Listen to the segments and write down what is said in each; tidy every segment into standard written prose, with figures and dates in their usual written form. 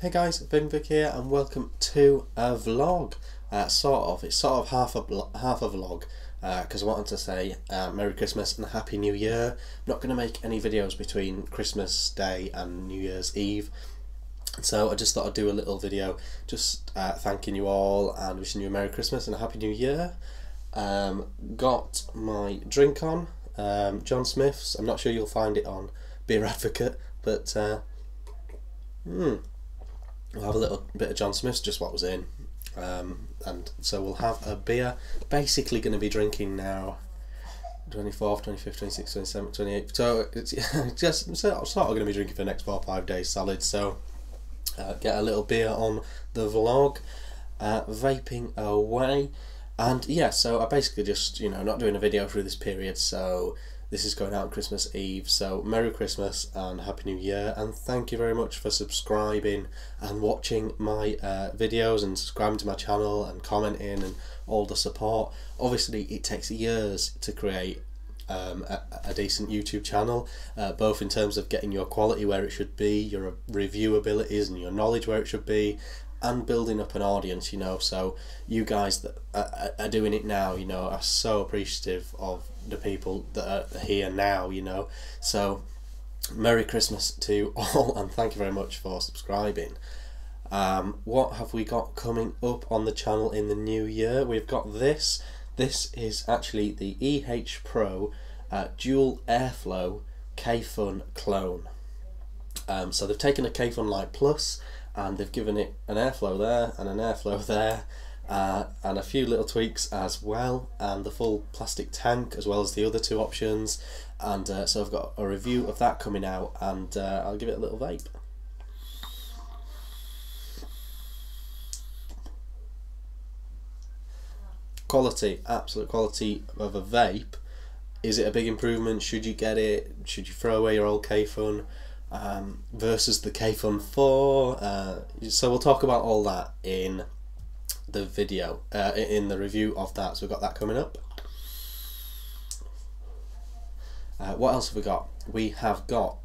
Hey guys, Vic here and welcome to a vlog. It's sort of half a vlog because I wanted to say Merry Christmas and Happy New Year. I'm not going to make any videos between Christmas Day and New Year's Eve, so I just thought I'd do a little video just thanking you all and wishing you a Merry Christmas and a Happy New Year. Got my drink on, John Smith's. I'm not sure you'll find it on Beer Advocate, but we'll have a little bit of John Smith's, just what was in, and so we'll have a beer. Basically going to be drinking now 24th, 25th, 26th, 27th, 28th, so it's just sort of going to be drinking for the next 4 or 5 days solid, so get a little beer on the vlog, vaping away. And yeah, so I basically just, not doing a video through this period, so this is going out on Christmas Eve, so Merry Christmas and Happy New Year, and thank you very much for subscribing and watching my videos and subscribing to my channel and commenting and all the support. Obviously it takes years to create a decent YouTube channel, both in terms of getting your quality where it should be, your review abilities and your knowledge where it should be, and building up an audience, so you guys that are doing it now, are so appreciative of the people that are here now, so Merry Christmas to all and thank you very much for subscribing. What have we got coming up on the channel in the new year? We've got this is actually the EH Pro Dual Airflow K-Fun clone. So they've taken a K-Fun Lite Plus and they've given it an airflow there and an airflow there, and a few little tweaks as well, and the full plastic tank as well as the other two options, and so I've got a review of that coming out, and I'll give it a little vape. Quality, absolute quality of a vape. Is it a big improvement? Should you get it? Should you throw away your old K-Fun? Versus the K-Fun 4, so we'll talk about all that in the video, in the review of that, so we've got that coming up. What else have we got? We have got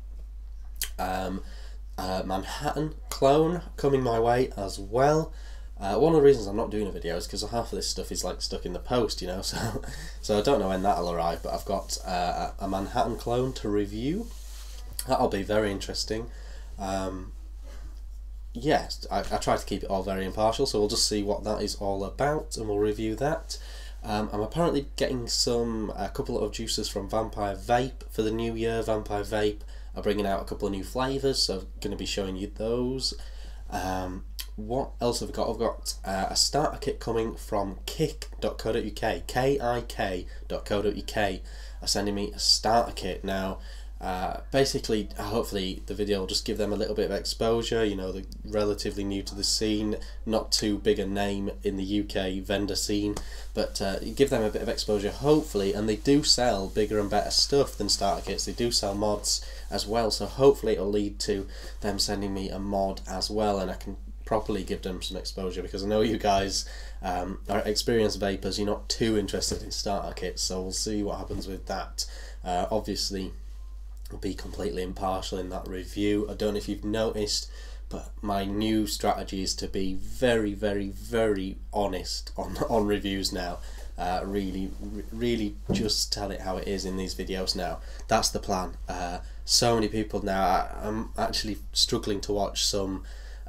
Manhattan clone coming my way as well. One of the reasons I'm not doing a video is because half of this stuff is like stuck in the post, so I don't know when that'll arrive, but I've got a Manhattan clone to review. That'll be very interesting. Yes, I try to keep it all very impartial, so we'll just see what that is all about and we'll review that. I'm apparently getting a couple of juices from Vampire Vape for the new year. Vampire Vape are bringing out a couple of new flavours, so I'm going to be showing you those. What else have we got? I've got a starter kit coming from kik.co.uk, kik.co.uk are sending me a starter kit now. Basically, hopefully the video will just give them a little bit of exposure. They're relatively new to the scene, not too big a name in the UK vendor scene, but give them a bit of exposure hopefully, and they do sell bigger and better stuff than starter kits. They do sell mods as well, so hopefully it'll lead to them sending me a mod as well, and I can properly give them some exposure, because I know you guys are experienced vapors, you're not too interested in starter kits, so we'll see what happens with that. Obviously be completely impartial in that review. I don't know if you've noticed, but my new strategy is to be very, very, very honest on reviews now. Really just tell it how it is in these videos now. That's the plan. So many people now, I'm actually struggling to watch some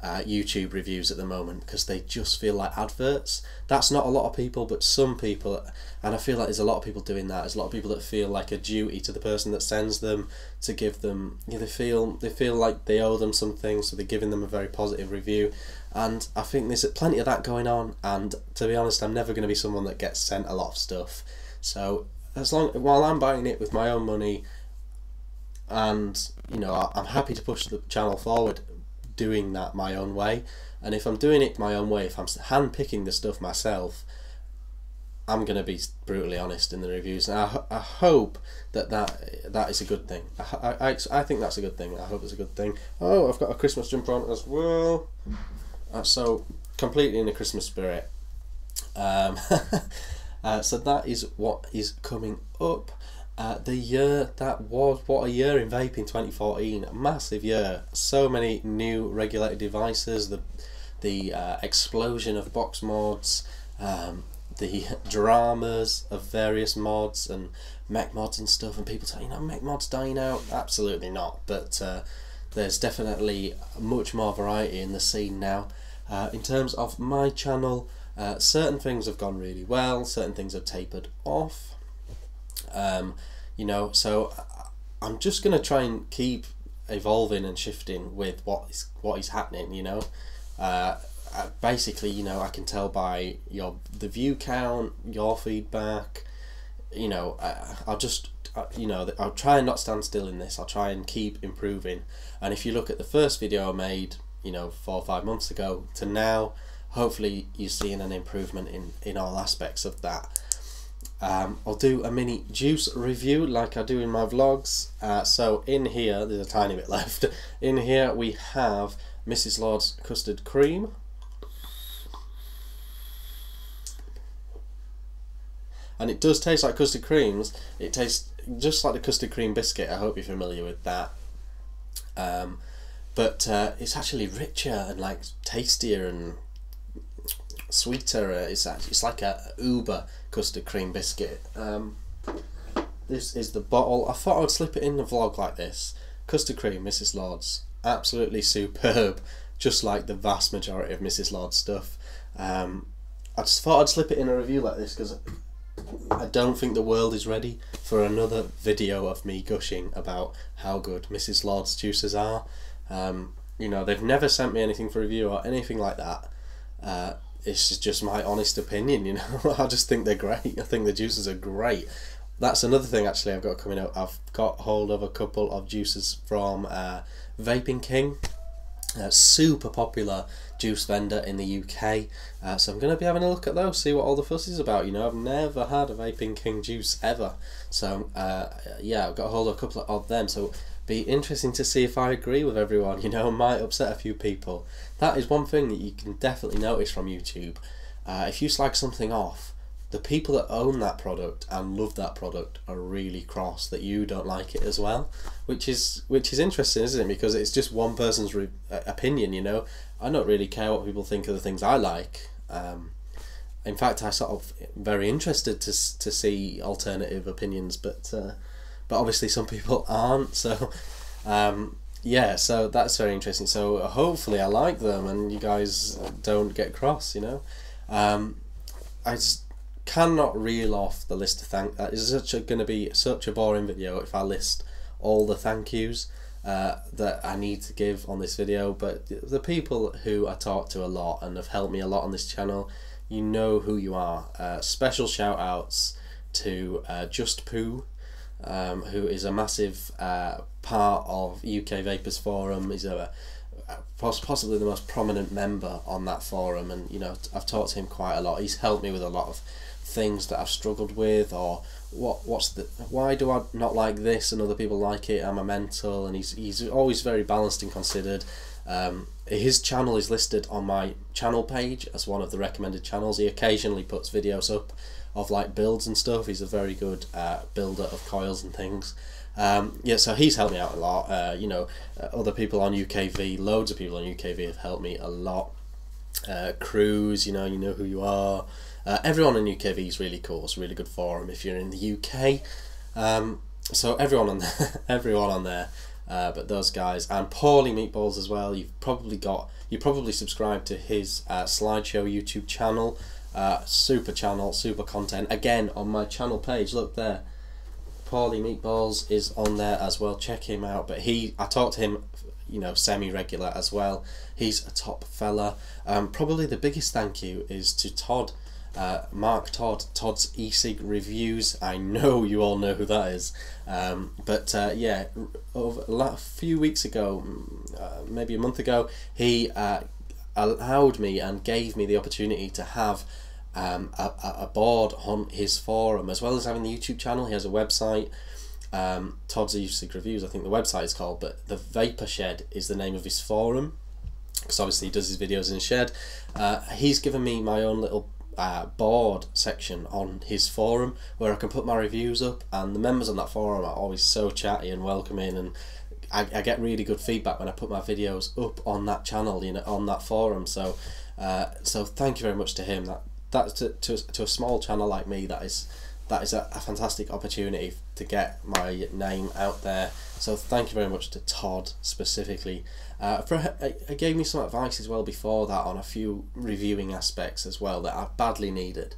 YouTube reviews at the moment because they just feel like adverts. That's not a lot of people, but some people, and I feel like there's a lot of people doing that. There's a lot of people that feel like a duty to the person that sends them to give them, they feel like they owe them something, so they're giving them a very positive review, and I think there's plenty of that going on, and to be honest, I'm never going to be someone that gets sent a lot of stuff. So while I'm buying it with my own money, and I'm happy to push the channel forward doing that my own way, and if I'm doing it my own way, if I'm hand picking the stuff myself, I'm going to be brutally honest in the reviews, and I hope that is a good thing. I think that's a good thing. I hope it's a good thing. Oh, I've got a Christmas jumper on as well, so completely in the Christmas spirit. So that is what is coming up. The year that was, what a year in vaping, 2014, a massive year. So many new regulated devices, the explosion of box mods, the dramas of various mods and mech mods and stuff, and people say, you know, mech mods dying out. Absolutely not, but there's definitely much more variety in the scene now. In terms of my channel, certain things have gone really well, certain things have tapered off. You know, so I'm just gonna try and keep evolving and shifting with what is happening. You know, basically, you know, I can tell by the view count, your feedback. You know, I'll try and not stand still in this. I'll try and keep improving. And if you look at the first video I made, you know, 4 or 5 months ago to now, hopefully you're seeing an improvement in all aspects of that. I'll do a mini juice review like I do in my vlogs. So in here, there's a tiny bit left. In here we have Mrs. Lord's custard cream. And it does taste like custard creams. It tastes just like the custard cream biscuit. I hope you're familiar with that. But it's actually richer and like tastier and sweeter. It's like a Uber custard cream biscuit. This is the bottle. I thought I would slip it in the vlog like this. Custard cream, Mrs. Lord's, absolutely superb, just like the vast majority of Mrs. Lord's stuff. I just thought I'd slip it in a review like this because I don't think the world is ready for another video of me gushing about how good Mrs. Lord's juices are. You know, they've never sent me anything for review or anything like that. It's just my honest opinion, you know. I just think they're great. I think the juices are great. That's another thing actually I've got coming out. I've got hold of a couple of juices from Vaping King, a super popular juice vendor in the UK. So I'm going to be having a look at those, see what all the fuss is about. You know, I've never had a Vaping King juice ever. So yeah, I've got hold of a couple of them. So be interesting to see if I agree with everyone. You know, might upset a few people. That is one thing that you can definitely notice from YouTube. If you slag something off, the people that own that product and love that product are really cross that you don't like it as well, which is interesting, isn't it? Because it's just one person's opinion. You know, I don't really care what people think of the things I like. In fact, I sort of very interested to see alternative opinions, but obviously some people aren't. So yeah, so that's very interesting. So hopefully I like them and you guys don't get cross. You know, I just cannot reel off the list of that is going to be such a boring video if I list all the thank yous that I need to give on this video. But the people who I talk to a lot and have helped me a lot on this channel, you know who you are. Special shout outs to Just Poo, who is a massive part of UK Vapers Forum. He's possibly the most prominent member on that forum, and you know, I've talked to him quite a lot. He's helped me with a lot of things that I've struggled with, or why do I not like this and other people like it, am I mental? And he's always very balanced and considered. His channel is listed on my channel page as one of the recommended channels. He occasionally puts videos up of like builds and stuff. He's a very good builder of coils and things. Yeah, so he's helped me out a lot. You know, other people on UKV, loads of people on UKV have helped me a lot. Crews, you know who you are. Everyone in UKV is really cool. It's a really good forum if you're in the UK. So everyone on there, everyone on there. But those guys, and Paulie Meatballs as well. You probably subscribed to his slideshow YouTube channel. Super channel, super content. Again, on my channel page, look there. Paulie Meatballs is on there as well. Check him out. But I talked to him, you know, semi-regular as well. He's a top fella. Probably the biggest thank you is to Todd. Mark Todd, Todd's e-cig reviews. I know you all know who that is. But yeah, a few weeks ago, maybe a month ago, he allowed me and gave me the opportunity to have a board on his forum, as well as having the YouTube channel. He has a website, Todd's e-cig reviews, I think the website is called, but the Vapor Shed is the name of his forum, because obviously he does his videos in a shed. He's given me my own little board section on his forum where I can put my reviews up, and the members on that forum are always so chatty and welcoming, and I get really good feedback when I put my videos up on that channel, you know, on that forum. So so thank you very much to him. That's to a small channel like me, that is a fantastic opportunity to get my name out there. So thank you very much to Todd specifically. He gave me some advice as well before that on a few reviewing aspects as well that I badly needed,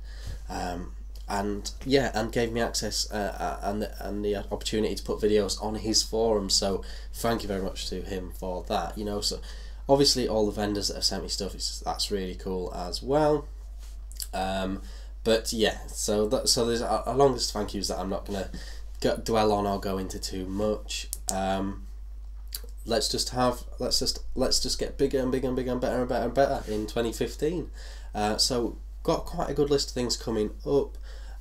and gave me access and the opportunity to put videos on his forum. So thank you very much to him for that. You know, so obviously all the vendors that have sent me stuff, that's really cool as well. But yeah, so there's a long list of thank yous that I'm not gonna dwell on or go into too much. Let's just get bigger and bigger and bigger and better and better and better in 2015. So got quite a good list of things coming up.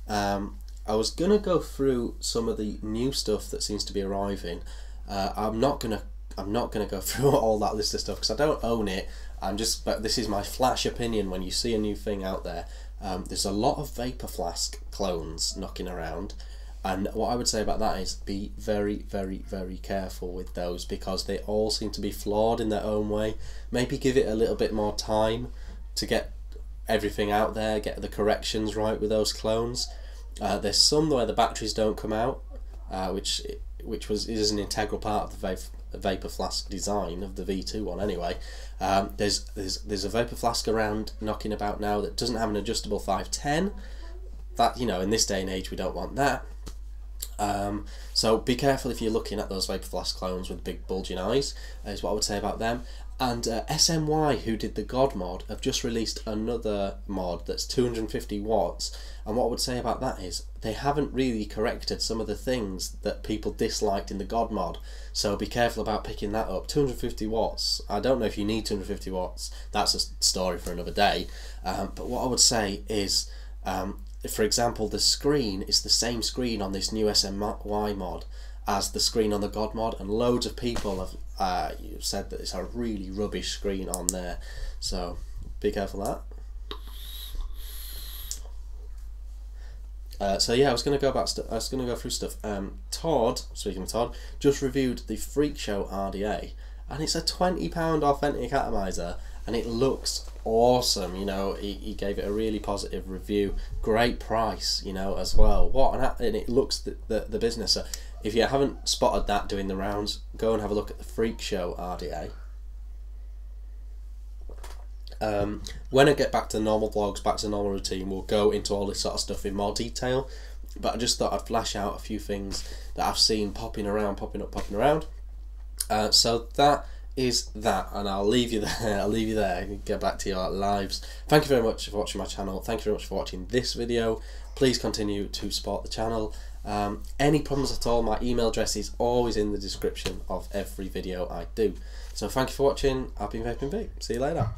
I was gonna go through some of the new stuff that seems to be arriving. I'm not gonna go through all that list of stuff because I don't own it. But this is my flash opinion. When you see a new thing out there, there's a lot of Vapor Flask clones knocking around, and what I would say about that is be very, very, very careful with those, because they all seem to be flawed in their own way. Maybe give it a little bit more time to get everything out there, get the corrections right with those clones. There's some where the batteries don't come out, which is an integral part of the Vapor Flask design of the V2 one anyway. There's a Vapor Flask around knocking about now that doesn't have an adjustable 510. That, you know, in this day and age we don't want that. So be careful if you're looking at those Vapor Flask clones with big bulging eyes, is what I would say about them. And SMY, who did the God mod, have just released another mod that's 250 watts, and what I would say about that is they haven't really corrected some of the things that people disliked in the God mod, so be careful about picking that up. 250 watts, I don't know if you need 250 watts, that's a story for another day, but what I would say is, for example, the screen is the same screen on this new SMY mod as the screen on the God mod, and loads of people have said that it's a really rubbish screen on there, so be careful of that. So yeah, I was going to go through stuff. Todd, speaking of Todd, just reviewed the Freak Show RDA, and it's a £20 authentic atomizer, and it looks awesome. You know, he gave it a really positive review. Great price, you know, as well. And it looks the business. So if you haven't spotted that doing the rounds, go and have a look at the Freak Show RDA. When I get back to normal vlogs, back to normal routine, we'll go into all this sort of stuff in more detail, but I just thought I'd flash out a few things that I've seen popping around. So that is that, and I'll leave you there and get back to your lives. Thank you very much for watching my channel. Thank you very much for watching this video. Please continue to support the channel. Any problems at all, my email address is always in the description of every video I do. So thank you for watching. I've been Vape. See you later.